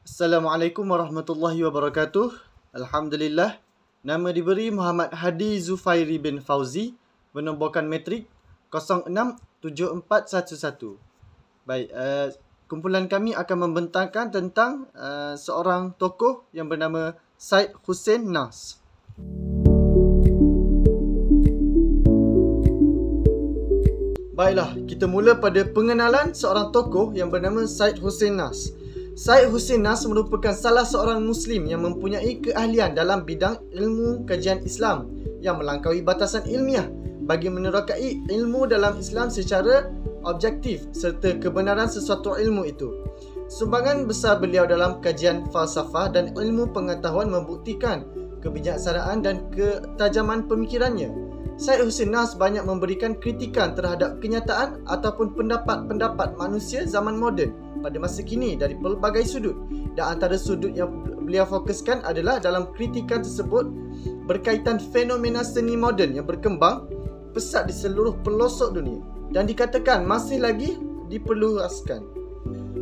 Assalamualaikum warahmatullahi wabarakatuh. Alhamdulillah. Nama diberi Muhammad Hadi Zufairi bin Fauzi, bernomborkan metrik 067411. Baik, kumpulan kami akan membentangkan tentang seorang tokoh yang bernama Syed Hussein Nas. Baiklah, kita mula pada pengenalan seorang tokoh yang bernama Syed Hussein Nas. Syed Hussein Nas merupakan salah seorang Muslim yang mempunyai keahlian dalam bidang ilmu kajian Islam yang melampaui batasan ilmiah bagi menerokai ilmu dalam Islam secara objektif serta kebenaran sesuatu ilmu itu. Sumbangan besar beliau dalam kajian falsafah dan ilmu pengetahuan membuktikan kebijaksanaan dan ketajaman pemikirannya. Syed Hussein Nas banyak memberikan kritikan terhadap kenyataan ataupun pendapat-pendapat manusia zaman moden pada masa kini dari pelbagai sudut. Dan antara sudut yang beliau fokuskan adalah dalam kritikan tersebut berkaitan fenomena seni moden yang berkembang pesat di seluruh pelosok dunia dan dikatakan masih lagi diperluaskan.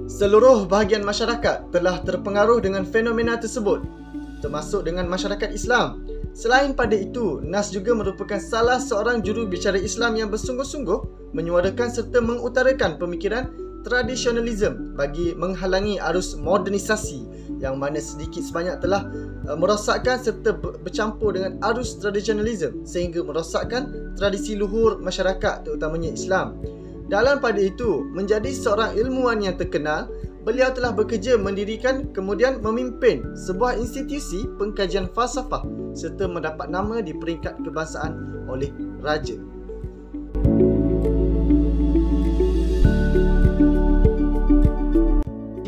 Seluruh bahagian masyarakat telah terpengaruh dengan fenomena tersebut, termasuk dengan masyarakat Islam. Selain pada itu, Nas juga merupakan salah seorang jurubicara Islam yang bersungguh-sungguh menyuarakan serta mengutarakan pemikiran tradisionalisme bagi menghalangi arus modernisasi yang mana sedikit sebanyak telah merosakkan serta bercampur dengan arus tradisionalisme sehingga merosakkan tradisi luhur masyarakat terutamanya Islam. Dalam pada itu, menjadi seorang ilmuwan yang terkenal, beliau telah bekerja mendirikan kemudian memimpin sebuah institusi pengkajian falsafah serta mendapat nama di peringkat kebangsaan oleh raja.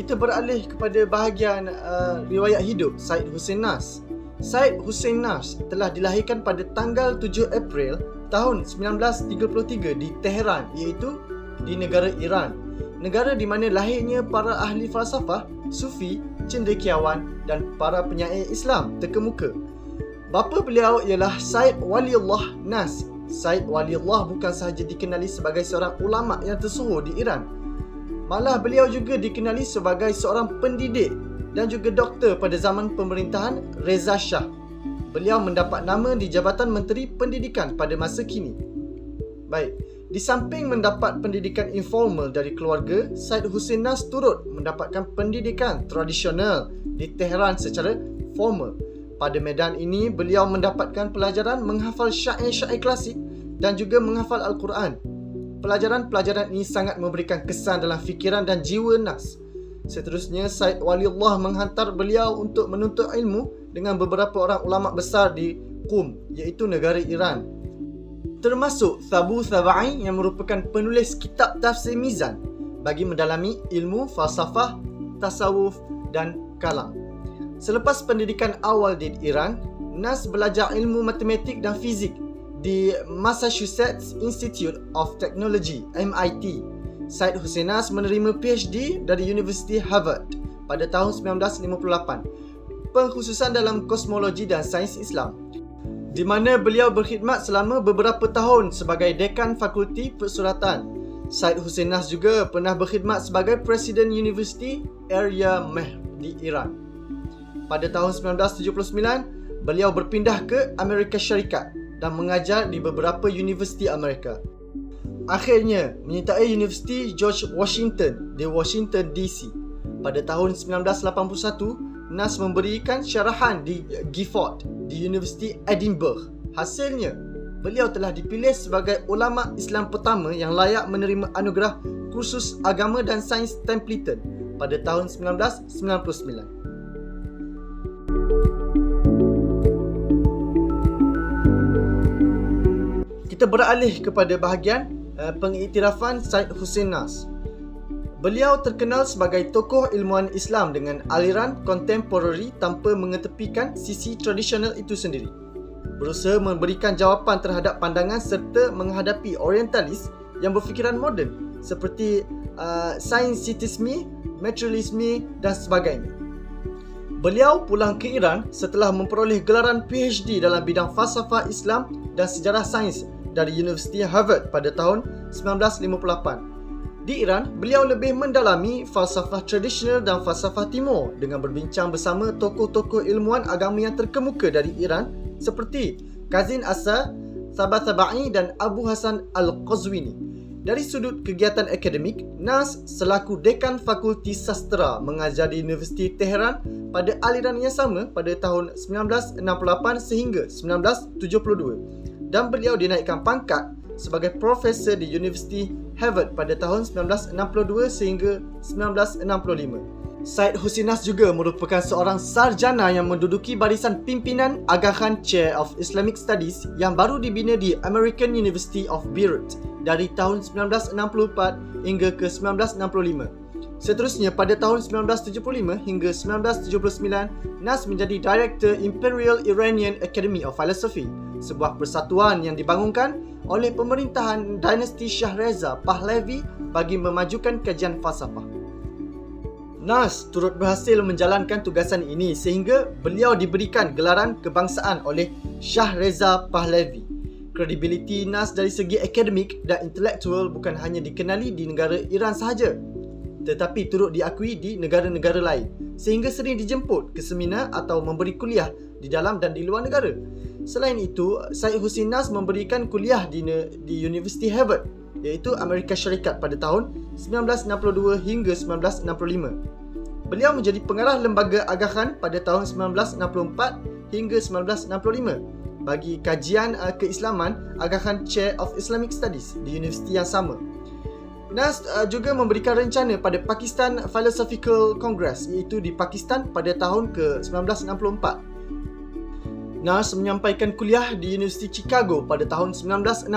Kita beralih kepada bahagian riwayat hidup Syed Hussein Nas. Syed Hussein Nas telah dilahirkan pada tanggal 7 April tahun 1933 di Tehran, iaitu di negara Iran. Negara di mana lahirnya para ahli falsafah, sufi, cendekiawan dan para penyair Islam terkemuka. Bapa beliau ialah Syed Waliullah Nas. Syed Waliullah bukan sahaja dikenali sebagai seorang ulama yang tersohor di Iran, malah beliau juga dikenali sebagai seorang pendidik dan juga doktor pada zaman pemerintahan Reza Shah. Beliau mendapat nama di Jabatan Menteri Pendidikan pada masa kini. Baik, di samping mendapat pendidikan informal dari keluarga, Syed Hussein Nas turut mendapatkan pendidikan tradisional di Tehran secara formal. Pada medan ini, beliau mendapatkan pelajaran menghafal syair-syair klasik dan juga menghafal Al-Quran. Pelajaran-pelajaran ini sangat memberikan kesan dalam fikiran dan jiwa Nas. Seterusnya, Syed Waliullah menghantar beliau untuk menuntut ilmu dengan beberapa orang ulama besar di Qum, iaitu negara Iran, termasuk Thabu Thabai yang merupakan penulis kitab tafsir Mizan bagi mendalami ilmu falsafah, tasawuf dan kalam. Selepas pendidikan awal di Iran, Nas belajar ilmu matematik dan fizik di Massachusetts Institute of Technology (MIT). Syed Hussein Nas menerima PhD dari Universiti Harvard pada tahun 1958, pengkhususan dalam kosmologi dan sains Islam, di mana beliau berkhidmat selama beberapa tahun sebagai dekan fakulti persuratan. Syed Hussein Nas juga pernah berkhidmat sebagai Presiden Universiti Arya Mehr di Iran. Pada tahun 1979, beliau berpindah ke Amerika Syarikat dan mengajar di beberapa universiti Amerika. Akhirnya, menyertai Universiti George Washington di Washington DC. Pada tahun 1981, Nas memberikan syarahan di Gifford di Universiti Edinburgh. Hasilnya, beliau telah dipilih sebagai ulama Islam pertama yang layak menerima anugerah kursus agama dan sains Templeton pada tahun 1999. Kita beralih kepada bahagian pengiktirafan Syed Hussein Nas. Beliau terkenal sebagai tokoh ilmuwan Islam dengan aliran kontemporari tanpa mengetepikan sisi tradisional itu sendiri. Berusaha memberikan jawapan terhadap pandangan serta menghadapi orientalis yang berfikiran moden seperti sainsitisme, materialisme dan sebagainya. Beliau pulang ke Iran setelah memperoleh gelaran PhD dalam bidang falsafah Islam dan sejarah sains dari Universiti Harvard pada tahun 1958. Di Iran, beliau lebih mendalami falsafah tradisional dan falsafah timur dengan berbincang bersama tokoh-tokoh ilmuwan agama yang terkemuka dari Iran seperti Kazim Asa, Tabatabai dan Abu Hasan Al-Qazwini. Dari sudut kegiatan akademik, Nas selaku dekan Fakulti Sastra mengajar di Universiti Tehran pada aliran yang sama pada tahun 1968 sehingga 1972 dan beliau dinaikkan pangkat sebagai profesor di Universiti Harvard pada tahun 1962 sehingga 1965. Syed Hussein Nas juga merupakan seorang sarjana yang menduduki barisan pimpinan Aga Khan Chair of Islamic Studies yang baru dibina di American University of Beirut dari tahun 1964 hingga ke 1965. Seterusnya pada tahun 1975 hingga 1979, Nas menjadi Director Imperial Iranian Academy of Philosophy, sebuah persatuan yang dibangunkan oleh pemerintahan dinasti Shah Reza Pahlavi bagi memajukan kajian falsafah. Nas turut berhasil menjalankan tugasan ini sehingga beliau diberikan gelaran kebangsaan oleh Shah Reza Pahlavi. Kredibiliti Nas dari segi akademik dan intelektual bukan hanya dikenali di negara Iran sahaja, tetapi turut diakui di negara-negara lain sehingga sering dijemput ke seminar atau memberi kuliah di dalam dan di luar negara. Selain itu, Syed Hussein Nas memberikan kuliah di Universiti Harvard iaitu Amerika Syarikat pada tahun 1962 hingga 1965. Beliau menjadi pengarah lembaga Aga Khan pada tahun 1964 hingga 1965 bagi kajian keislaman Aga Khan Chair of Islamic Studies di universiti yang sama. Nas juga memberikan rencana pada Pakistan Philosophical Congress iaitu di Pakistan pada tahun ke-1964. Nas menyampaikan kuliah di Universiti Chicago pada tahun 1966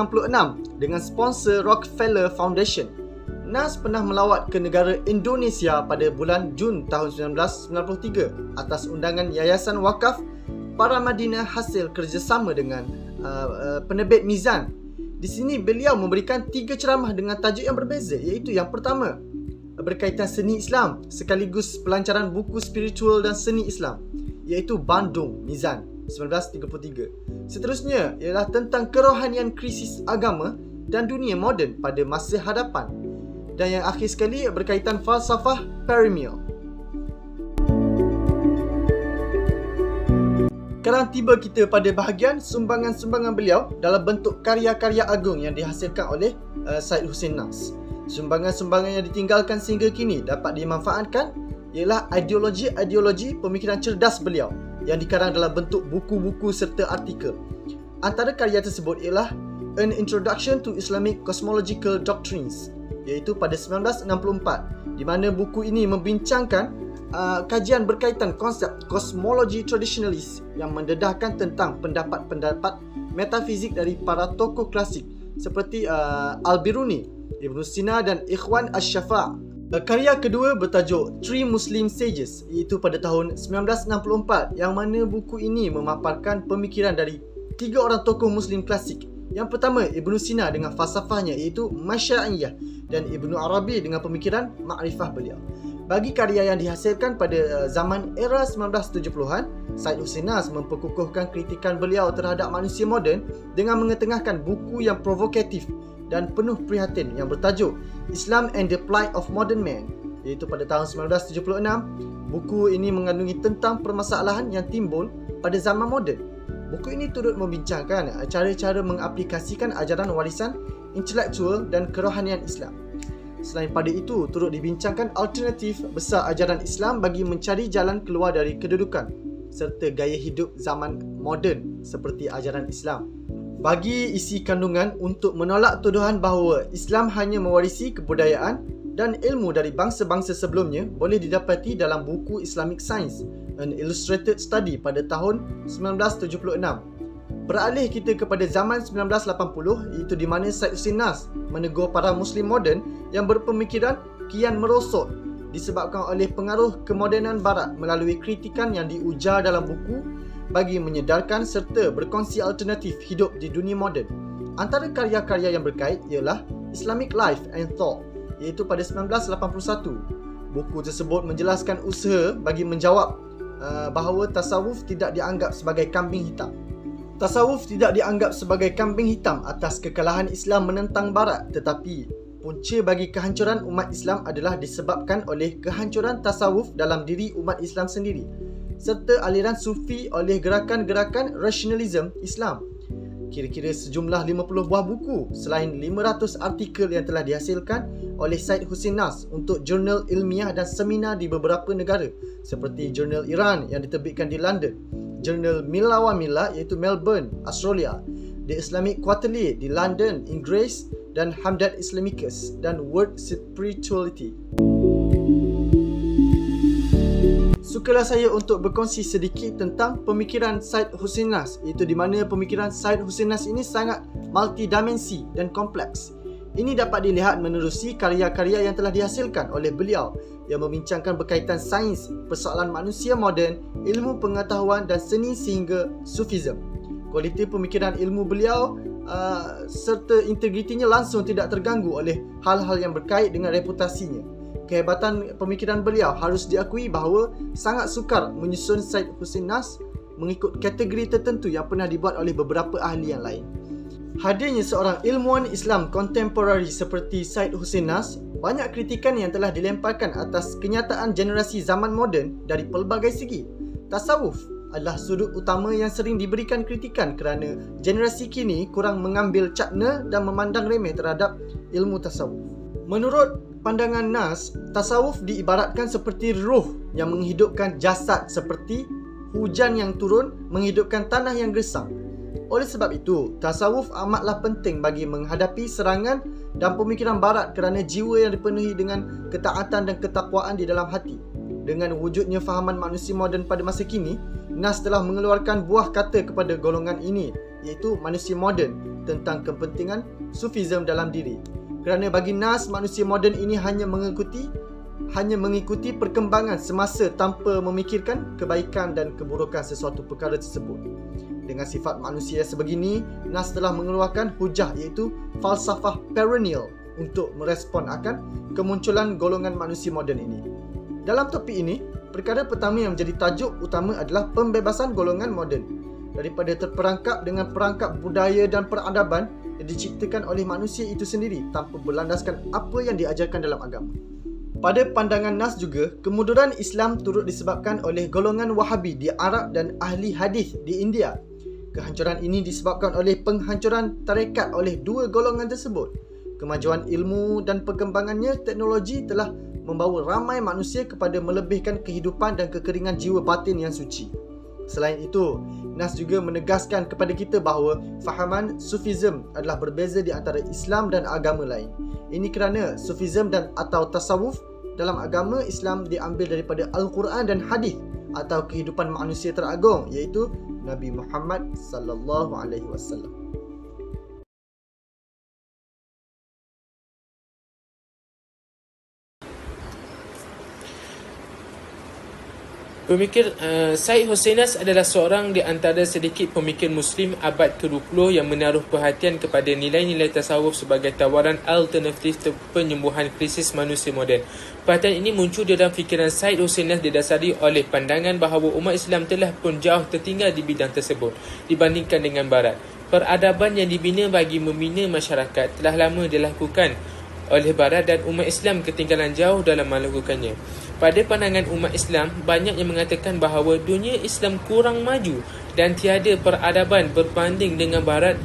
dengan sponsor Rockefeller Foundation. Nas pernah melawat ke negara Indonesia pada bulan Jun tahun 1993 atas undangan Yayasan Wakaf Para Madinah hasil kerjasama dengan penerbit Mizan. Di sini beliau memberikan 3 ceramah dengan tajuk yang berbeza, iaitu yang pertama berkaitan seni Islam sekaligus pelancaran buku spiritual dan seni Islam, iaitu Bandung Mizan 1933. Seterusnya ialah tentang kerohanian krisis agama dan dunia moden pada masa hadapan. Dan yang akhir sekali berkaitan falsafah Paremil. Sekarang tiba kita pada bahagian sumbangan-sumbangan beliau dalam bentuk karya-karya agung yang dihasilkan oleh Syed Hussein Nas. Sumbangan-sumbangan yang ditinggalkan sehingga kini dapat dimanfaatkan ialah ideologi-ideologi pemikiran cerdas beliau yang dikarang dalam bentuk buku-buku serta artikel. Antara karya tersebut ialah An Introduction to Islamic Cosmological Doctrines, iaitu pada 1964, di mana buku ini membincangkan kajian berkaitan konsep kosmologi tradisionalis yang mendedahkan tentang pendapat-pendapat metafizik dari para tokoh klasik seperti Al-Biruni, Ibn Sina dan Ikhwan Ash-Shafa'. Karya kedua bertajuk Three Muslim Sages, iaitu pada tahun 1964, yang mana buku ini memaparkan pemikiran dari 3 orang tokoh Muslim klasik. Yang pertama, Ibn Sina dengan falsafahnya iaitu Masya'iyah dan Ibn Arabi dengan pemikiran Ma'rifah beliau. Bagi karya yang dihasilkan pada zaman era 1970-an, Syed Hussein Nas memperkukuhkan kritikan beliau terhadap manusia moden dengan mengetengahkan buku yang provokatif dan penuh prihatin yang bertajuk Islam and the Plight of Modern Man, iaitu pada tahun 1976. Buku ini mengandungi tentang permasalahan yang timbul pada zaman moden. Buku ini turut membincangkan cara-cara mengaplikasikan ajaran warisan intelektual dan kerohanian Islam. Selain pada itu, turut dibincangkan alternatif besar ajaran Islam bagi mencari jalan keluar dari kedudukan serta gaya hidup zaman moden seperti ajaran Islam. Bagi isi kandungan untuk menolak tuduhan bahawa Islam hanya mewarisi kebudayaan dan ilmu dari bangsa-bangsa sebelumnya boleh didapati dalam buku Islamic Science, An Illustrated Study pada tahun 1976. Beralih kita kepada zaman 1980, iaitu di mana Syed Hussein Nas menegur para Muslim moden yang berpemikiran kian merosot disebabkan oleh pengaruh kemodenan Barat melalui kritikan yang diujar dalam buku bagi menyedarkan serta berkongsi alternatif hidup di dunia moden. Antara karya-karya yang berkait ialah Islamic Life and Thought, iaitu pada 1981. Buku tersebut menjelaskan usaha bagi menjawab bahawa tasawuf tidak dianggap sebagai kambing hitam. Tasawuf tidak dianggap sebagai kambing hitam atas kekalahan Islam menentang Barat, tetapi punca bagi kehancuran umat Islam adalah disebabkan oleh kehancuran tasawuf dalam diri umat Islam sendiri serta aliran sufi oleh gerakan-gerakan rasionalisme Islam. Kira-kira sejumlah 50 buah buku selain 500 artikel yang telah dihasilkan oleh Syed Hussein Nas untuk jurnal ilmiah dan seminar di beberapa negara seperti jurnal Iran yang diterbitkan di London, jurnal Milla wa Milla iaitu Melbourne, Australia, The Islamic Quarterly di London, Inggris, dan Hamdat Islamicus dan Word Spirituality. Sukalah saya untuk berkongsi sedikit tentang pemikiran Syed Hussein Nas, iaitu di mana pemikiran Syed Hussein Nas ini sangat multidimensi dan kompleks. Ini dapat dilihat menerusi karya-karya yang telah dihasilkan oleh beliau yang membincangkan berkaitan sains, persoalan manusia moden, ilmu pengetahuan dan seni sehingga sufism. Kualiti pemikiran ilmu beliau serta integritinya langsung tidak terganggu oleh hal-hal yang berkait dengan reputasinya. Kehebatan pemikiran beliau harus diakui bahawa sangat sukar menyusun Syed Hussein Nas mengikut kategori tertentu yang pernah dibuat oleh beberapa ahli yang lain. Hadirnya seorang ilmuwan Islam kontemporari seperti Syed Hussein Nas, banyak kritikan yang telah dilemparkan atas kenyataan generasi zaman moden dari pelbagai segi. Tasawuf adalah sudut utama yang sering diberikan kritikan kerana generasi kini kurang mengambil cakna dan memandang remeh terhadap ilmu tasawuf. Menurut pandangan Nas, tasawuf diibaratkan seperti roh yang menghidupkan jasad seperti hujan yang turun menghidupkan tanah yang gersang. Oleh sebab itu, tasawuf amatlah penting bagi menghadapi serangan dan pemikiran barat kerana jiwa yang dipenuhi dengan ketaatan dan ketakwaan di dalam hati. Dengan wujudnya fahaman manusia moden pada masa kini, Nas telah mengeluarkan buah kata kepada golongan ini, iaitu manusia moden, tentang kepentingan sufism dalam diri. Kerana bagi Nas, manusia moden ini hanya mengikuti perkembangan semasa tanpa memikirkan kebaikan dan keburukan sesuatu perkara tersebut. Dengan sifat manusia sebegini, Nas telah mengeluarkan hujah iaitu falsafah perennial untuk merespon akan kemunculan golongan manusia moden ini. Dalam topik ini, perkara pertama yang menjadi tajuk utama adalah pembebasan golongan moden daripada terperangkap dengan perangkap budaya dan peradaban yang diciptakan oleh manusia itu sendiri tanpa berlandaskan apa yang diajarkan dalam agama. Pada pandangan Nas juga, kemunduran Islam turut disebabkan oleh golongan Wahabi di Arab dan ahli hadis di India. Kehancuran ini disebabkan oleh penghancuran tarekat oleh dua golongan tersebut. Kemajuan ilmu dan perkembangannya teknologi telah membawa ramai manusia kepada melebihkan kehidupan dan kekeringan jiwa batin yang suci. Selain itu, Nas juga menegaskan kepada kita bahawa fahaman sufism adalah berbeza di antara Islam dan agama lain. Ini kerana sufism dan atau tasawuf dalam agama Islam diambil daripada Al-Quran dan hadis atau kehidupan manusia teragung, iaitu Nabi Muhammad sallallahu alaihi wasallam. Pemikir Syed Hussein Nas adalah seorang di antara sedikit pemikir Muslim abad ke-20 yang menaruh perhatian kepada nilai-nilai tasawuf sebagai tawaran alternatif penyembuhan krisis manusia moden. Perhatian ini muncul dalam fikiran Syed Hussein Nas didasari oleh pandangan bahawa umat Islam telah pun jauh tertinggal di bidang tersebut dibandingkan dengan Barat. Peradaban yang dibina bagi membina masyarakat telah lama dilakukan oleh Barat dan umat Islam ketinggalan jauh dalam melakukannya. Pada pandangan umat Islam, banyak yang mengatakan bahawa dunia Islam kurang maju dan tiada peradaban berbanding dengan Barat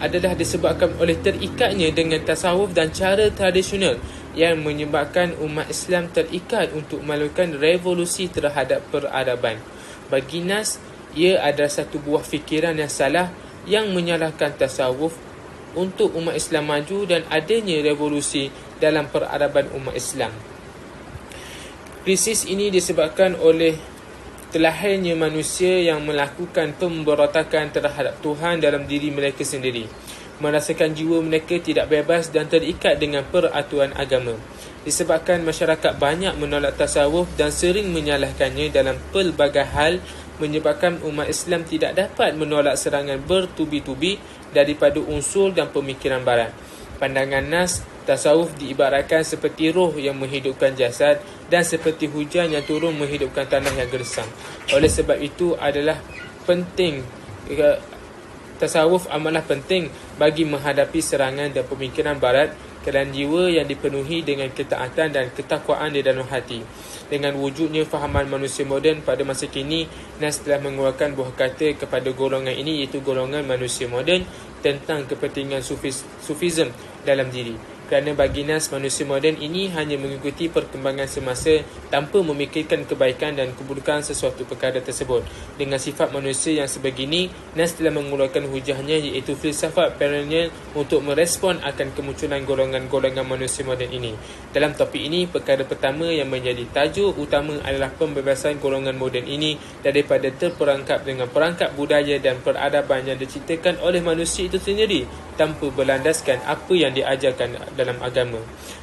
adalah disebabkan oleh terikatnya dengan tasawuf dan cara tradisional yang menyebabkan umat Islam terikat untuk melakukan revolusi terhadap peradaban. Bagi Nas, ia adalah satu buah fikiran yang salah yang menyalahkan tasawuf untuk umat Islam maju dan adanya revolusi dalam peradaban umat Islam. Krisis ini disebabkan oleh terlahirnya manusia yang melakukan pemberontakan terhadap Tuhan dalam diri mereka sendiri, merasakan jiwa mereka tidak bebas dan terikat dengan peraturan agama. Disebabkan masyarakat banyak menolak tasawuf dan sering menyalahkannya dalam pelbagai hal, menyebabkan umat Islam tidak dapat menolak serangan bertubi-tubi daripada unsur dan pemikiran Barat. Pandangan Nas, tasawuf diibaratkan seperti roh yang menghidupkan jasad dan seperti hujan yang turun menghidupkan tanah yang gersang. Oleh sebab itu adalah penting Tasawuf amatlah penting bagi menghadapi serangan dan pemikiran barat kerana jiwa yang dipenuhi dengan ketaatan dan ketakwaan di dalam hati. Dengan wujudnya fahaman manusia moden pada masa kini, Nas telah mengeluarkan buah kata kepada golongan ini, iaitu golongan manusia moden, tentang kepentingan sufism dalam diri. Kerana bagi Nas, manusia moden ini hanya mengikuti perkembangan semasa tanpa memikirkan kebaikan dan keburukan sesuatu perkara tersebut. Dengan sifat manusia yang sebegini, Nas telah mengeluarkan hujahnya, iaitu filsafat perennial untuk merespon akan kemunculan golongan-golongan manusia moden ini. Dalam topik ini, perkara pertama yang menjadi tajuk utama adalah pembebasan golongan moden ini daripada terperangkap dengan perangkap budaya dan peradaban yang diciptakan oleh manusia itu sendiri tanpa berlandaskan apa yang diajarkan dalam agama.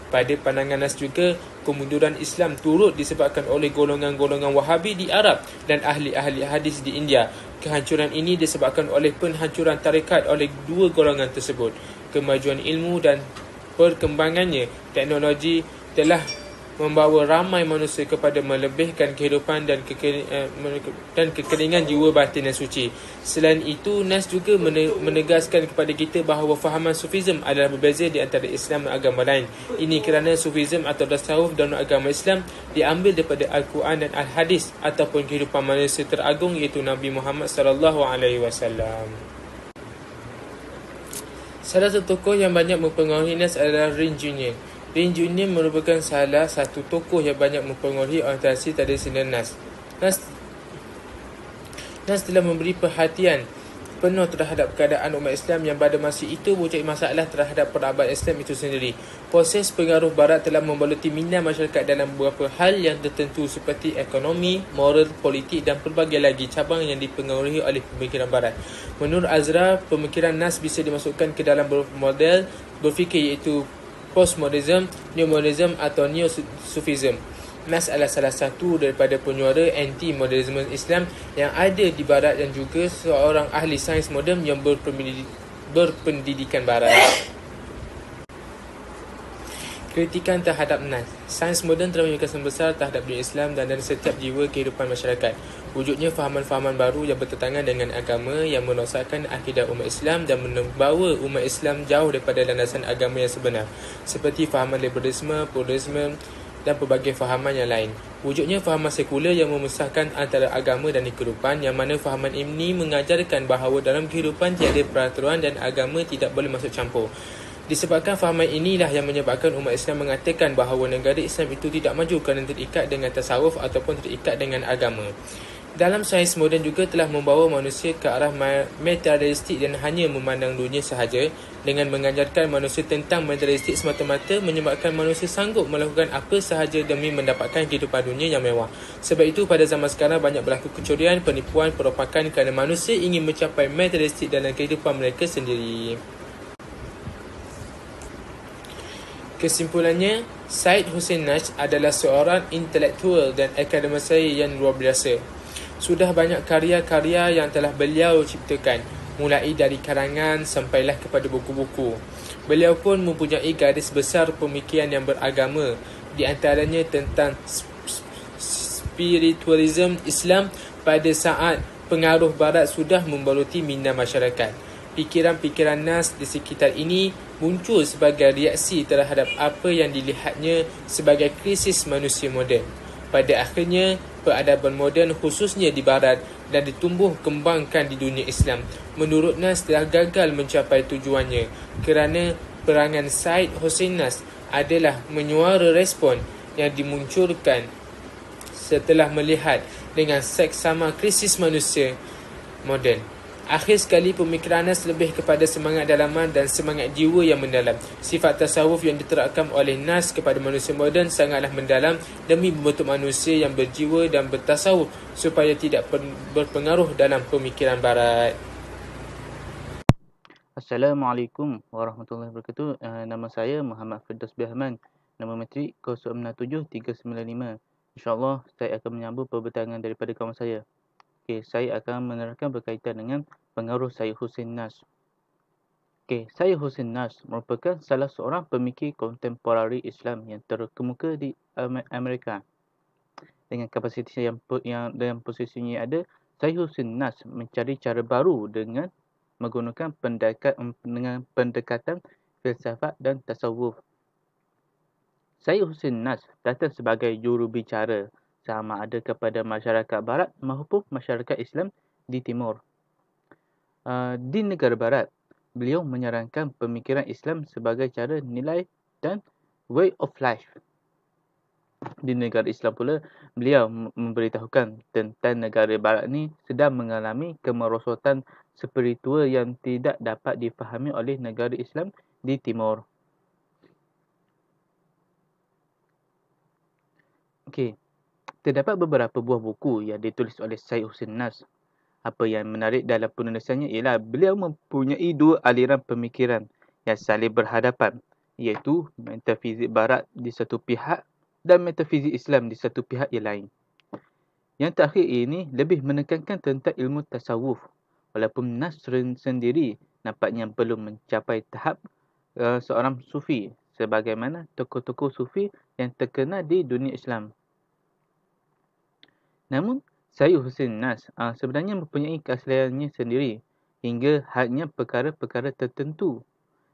Pada pandangan Nas juga, kemunduran Islam turut disebabkan oleh golongan-golongan Wahabi di Arab dan ahli-ahli hadis di India. Kehancuran ini disebabkan oleh penghancuran tarekat oleh dua golongan tersebut. Kemajuan ilmu dan perkembangannya teknologi telah membawa ramai manusia kepada melebihkan kehidupan dan kekeringan jiwa batin yang suci. Selain itu, Nas juga menegaskan kepada kita bahawa fahaman sufism adalah berbeza di antara Islam dan agama lain. Ini kerana sufism atau tasawuf dalam agama Islam diambil daripada Al-Quran dan Al-Hadis ataupun kehidupan manusia teragung, iaitu Nabi Muhammad SAW. Salah satu tokoh yang banyak mempengaruhi Nas adalah Rin Junior. Rin Junior merupakan salah satu tokoh yang banyak mempengaruhi orientasi tradisional Nas. Nas telah memberi perhatian penuh terhadap keadaan umat Islam yang pada masa itu wujud masalah terhadap peradaban Islam itu sendiri. Proses pengaruh barat telah membaluti minda masyarakat dalam beberapa hal yang tertentu seperti ekonomi, moral, politik dan pelbagai lagi cabang yang dipengaruhi oleh pemikiran barat. Menurut Azra, pemikiran Nas bisa dimasukkan ke dalam beberapa model berfikir, iaitu postmodernism, neomodernism atau neo-sufism. Nas adalah salah satu daripada penyuara anti-modernisme Islam yang ada di barat dan juga seorang ahli sains moden yang berpendidikan barat. Kritikan terhadap Nas. Sains moden telah memiliki kesan besar terhadap dunia Islam dan setiap jiwa kehidupan masyarakat. Wujudnya fahaman-fahaman baru yang bertentangan dengan agama yang merosakkan akidah umat Islam dan membawa umat Islam jauh daripada landasan agama yang sebenar, seperti fahaman liberalisme, pluralisme dan pelbagai fahaman yang lain. Wujudnya fahaman sekular yang memisahkan antara agama dan kehidupan, yang mana fahaman ini mengajarkan bahawa dalam kehidupan tiada peraturan dan agama tidak boleh masuk campur. Disebabkan fahaman inilah yang menyebabkan umat Islam mengatakan bahawa negara Islam itu tidak maju kerana terikat dengan tasawuf ataupun terikat dengan agama. Dalam sains moden juga telah membawa manusia ke arah materialistik dan hanya memandang dunia sahaja. Dengan mengajarkan manusia tentang materialistik semata-mata menyebabkan manusia sanggup melakukan apa sahaja demi mendapatkan kehidupan dunia yang mewah. Sebab itu pada zaman sekarang banyak berlaku kecurian, penipuan, perompakan kerana manusia ingin mencapai materialistik dalam kehidupan mereka sendiri. Kesimpulannya, Syed Hussein Nash adalah seorang intelektual dan akademisi yang luar biasa. Sudah banyak karya-karya yang telah beliau ciptakan, mulai dari karangan sampailah kepada buku-buku. Beliau pun mempunyai garis besar pemikiran yang beragama, di antaranya tentang spiritualism Islam pada saat pengaruh barat sudah membaluti minda masyarakat. Pikiran-pikiran Nas di sekitar ini muncul sebagai reaksi terhadap apa yang dilihatnya sebagai krisis manusia moden. Pada akhirnya, peradaban moden khususnya di barat dan ditumbuh kembangkan di dunia Islam, menurut Nas telah gagal mencapai tujuannya kerana perangan Syed Hussein Nas adalah menyuara respon yang dimunculkan setelah melihat dengan seksama krisis manusia moden. Akhir sekali, pemikiran Nas lebih kepada semangat dalaman dan semangat jiwa yang mendalam. Sifat tasawuf yang diterapkan oleh Nas kepada manusia moden sangatlah mendalam demi membentuk manusia yang berjiwa dan bertasawuf supaya tidak berpengaruh dalam pemikiran barat. Assalamualaikum warahmatullahi wabarakatuh. Nama saya Muhammad Firdaus Bihman. Nama matrik 067395. InsyaAllah saya akan menyambung perbincangan daripada kawan saya. Saya akan menerangkan berkaitan dengan pengaruh Syed Hussein Nash. Syed Hussein Nash merupakan salah seorang pemikir kontemporari Islam yang terkemuka di Amerika. Dengan kapasiti yang dengan posisinya ada, Syed Hussein Nash mencari cara baru dengan menggunakan dengan pendekatan filsafat dan tasawuf. Syed Hussein Nas datang sebagai jurubicara sama ada kepada masyarakat barat maupun masyarakat Islam di timur. Di negara barat, beliau menyarankan pemikiran Islam sebagai cara nilai dan way of life. Di negara Islam pula, beliau memberitahukan tentang negara barat ni sedang mengalami kemerosotan spiritual yang tidak dapat difahami oleh negara Islam di timur. Okey, terdapat beberapa buah buku yang ditulis oleh Syed Hussein Nas. Apa yang menarik dalam penulisannya ialah beliau mempunyai dua aliran pemikiran yang saling berhadapan, iaitu metafizik barat di satu pihak dan metafizik Islam di satu pihak yang lain. Yang terakhir ini lebih menekankan tentang ilmu tasawuf, walaupun Nas sendiri nampaknya belum mencapai tahap seorang sufi sebagaimana tokoh-tokoh sufi yang terkenal di dunia Islam. Namun, Syed Hussein Nas sebenarnya mempunyai keasliannya sendiri hingga hanya perkara-perkara tertentu,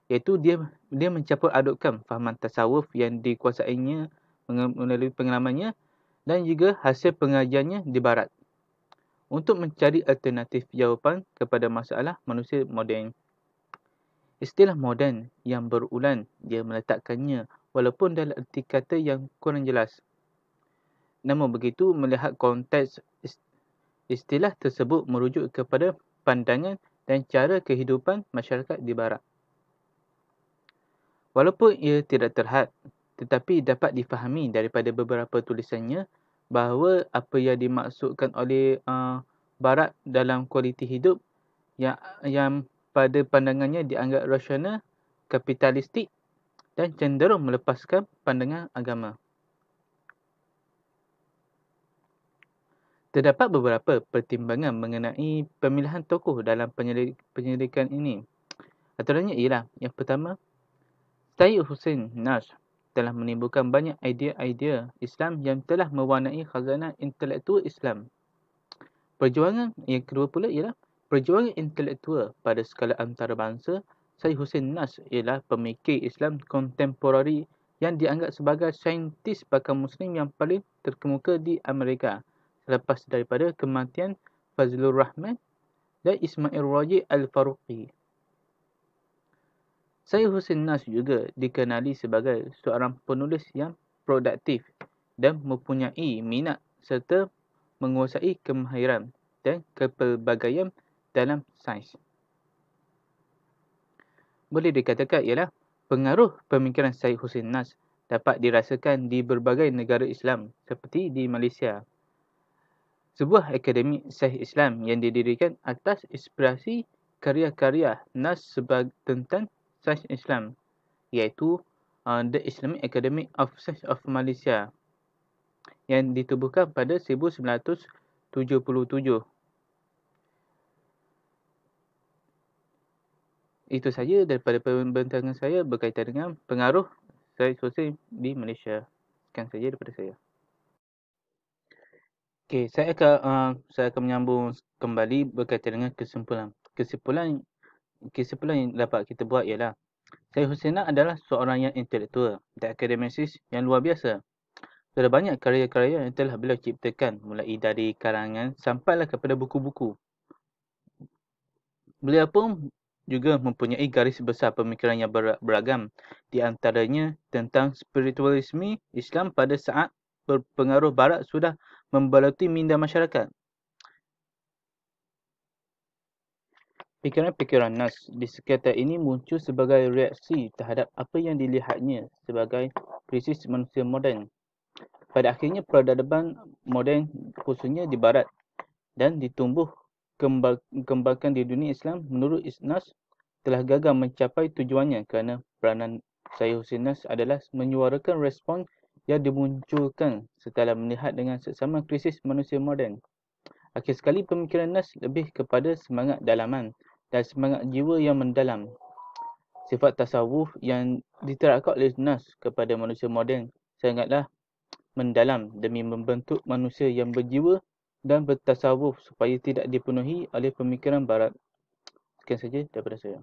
iaitu dia mencampur adukkan fahaman tasawuf yang dikuasainya melalui pengalamannya dan juga hasil pengajiannya di barat untuk mencari alternatif jawapan kepada masalah manusia moden. Istilah moden yang berulang dia meletakkannya walaupun dalam erti kata yang kurang jelas. Namun begitu, melihat konteks istilah tersebut merujuk kepada pandangan dan cara kehidupan masyarakat di barat. Walaupun ia tidak terhad, tetapi dapat difahami daripada beberapa tulisannya bahawa apa yang dimaksudkan oleh barat dalam kualiti hidup yang pada pandangannya dianggap rasional, kapitalistik dan cenderung melepaskan pandangan agama. Terdapat beberapa pertimbangan mengenai pemilihan tokoh dalam penyelidikan ini. Antaranya ialah, yang pertama, Syed Hussein Nas telah menimbulkan banyak idea-idea Islam yang telah mewarnai khazanah intelektual Islam. Yang kedua pula ialah perjuangan intelektual pada skala antarabangsa. Syed Hussein Nas ialah pemikir Islam kontemporari yang dianggap sebagai saintis bakal Muslim yang paling terkemuka di Amerika selepas daripada kematian Fazlur Rahman dan Ismail Raji Al-Faruqi. Syed Hussein Nas juga dikenali sebagai seorang penulis yang produktif dan mempunyai minat serta menguasai kemahiran dan kepelbagaian dalam sains. Boleh dikatakan ialah pengaruh pemikiran Syed Hussein Nas dapat dirasakan di berbagai negara Islam seperti di Malaysia. Sebuah akademi sains Islam yang didirikan atas inspirasi karya-karya Nas tentang sains Islam, iaitu The Islamic Academy of Science of Malaysia yang ditubuhkan pada 1977. Itu saja daripada pembentangan saya berkaitan dengan pengaruh Syed Hussein di Malaysia. Sekian saja daripada saya. Okey, saya akan menyambung kembali berkaitan dengan kesimpulan. Kesimpulan yang dapat kita buat ialah Syed Hussein adalah seorang yang intelektual dan akademisi yang luar biasa. Ada banyak karya-karya yang telah beliau ciptakan mulai dari karangan sampailah kepada buku-buku. Beliau pun juga mempunyai garis besar pemikiran yang beragam, di antaranya tentang spiritualisme Islam pada saat pengaruh barat sudah membaluti minda masyarakat. Fikiran-fikiran Nas di sekitar ini muncul sebagai reaksi terhadap apa yang dilihatnya sebagai krisis manusia moden. Pada akhirnya peradaban moden khususnya di barat dan ditumbuh kembangkan di dunia Islam menurut Nas telah gagal mencapai tujuannya kerana peranan Syed Hussein Nas adalah menyuarakan respon yang dimunculkan setelah melihat dengan seksama krisis manusia moden. Akhir sekali pemikiran Nas lebih kepada semangat dalaman dan semangat jiwa yang mendalam. Sifat tasawuf yang diterapkan oleh Nas kepada manusia moden sangatlah mendalam demi membentuk manusia yang berjiwa dan bertasawuf supaya tidak dipenuhi oleh pemikiran barat. Sekian saja daripada saya.